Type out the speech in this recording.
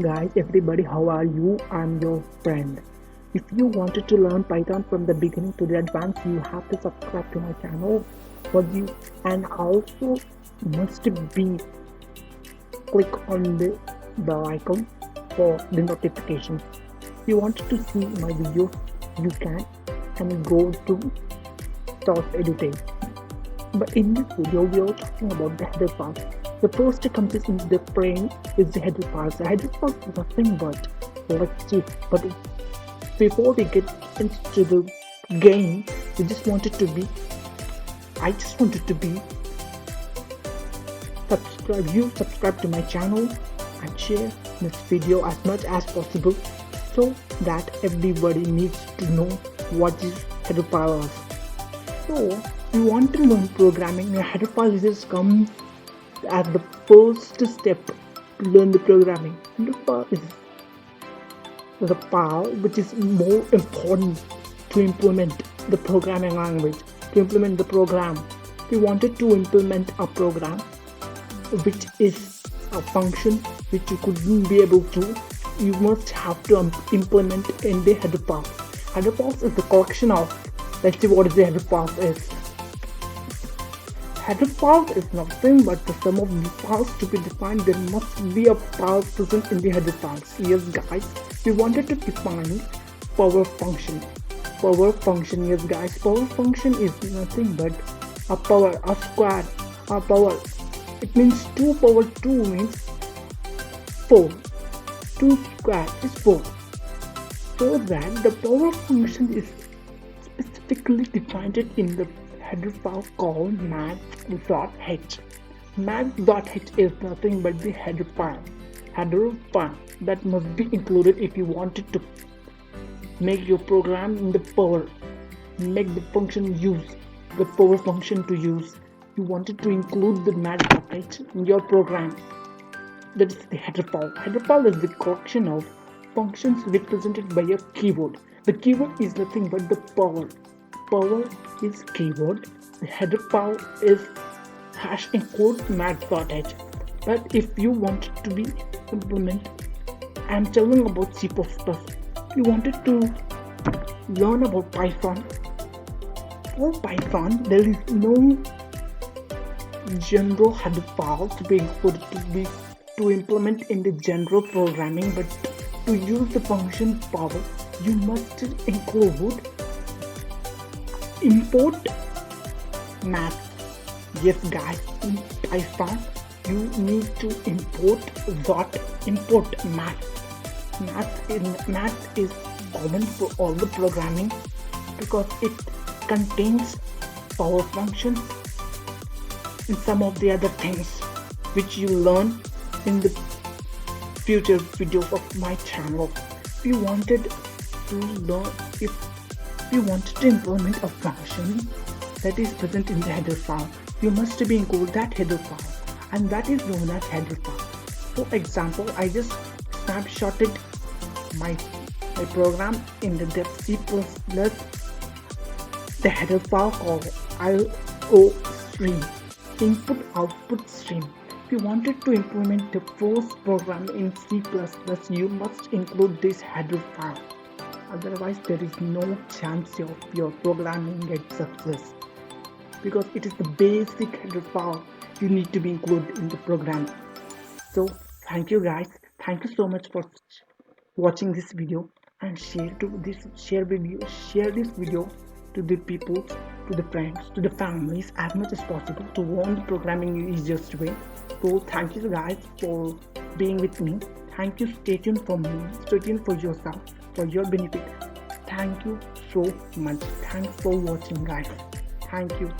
Guys, everybody, how are you? I'm your friend. If you wanted to learn Python from the beginning to the advanced, you have to subscribe to my channel for you, and also must be click on the bell icon for the notifications. If you wanted to see my videos, you can and go to Start Editing. But in this video, we are talking about the header file. The first concept in the frame is the header file. The header file is nothing but let's see. But before we get into the game, I just wanted to be subscribe to my channel and share this video as much as possible so that everybody needs to know what is header file is. So you want to learn programming, your header file just comes as the first step to learn the programming. Header file is the file which is more important to implement the programming language, to implement the program. If you wanted to implement a program which is a function which you couldn't be able to, you must have to implement in the header file. Header file is the collection of, let's see what the header file is. Header file is nothing but the sum of the files to be defined. There must be a file present in the header files. Yes guys, we wanted to define power function. Power function, yes guys, power function is nothing but a power, a square, a power. It means 2 power 2 means 4. 2 square is 4. So that the power function is specifically defined in the header file called math.h. Math.h is nothing but the header file. Header file that must be included if you wanted to make your program in the power, make the function use, the power function to use. You wanted to include the math.h in your program. That is the header file. Header file is the collection of functions represented by a keyword. The keyword is nothing but the power. Power is keyword. The header file is hash include math.h. But if you want to be implement, I'm telling about C++. If you wanted to learn about Python, for Python there is no general header file to be included to implement in the general programming, but to use the function power, you must include import math. Yes guys, in Python you need to import math. Math is common for all the programming because it contains power functions and some of the other things which you learn in the future videos of my channel. If you wanted to implement a function that is present in the header file, you must be include that header file, and that is known as header file. For example, I just snapshotted my program in the dev C++, the header file called IO stream, input output stream. If you wanted to implement the first program in C++, you must include this header file. Otherwise, there is no chance of your programming get success, because it is the basic header file you need to be included in the program. So thank you guys. Thank you so much for watching this video, and share this video to the people, to the friends, to the families as much as possible to learn the programming in easiest way. So thank you guys for being with me. Thank you. Stay tuned for me. Stay tuned for yourself, for your benefit. Thank you so much. Thanks for watching guys. Thank you.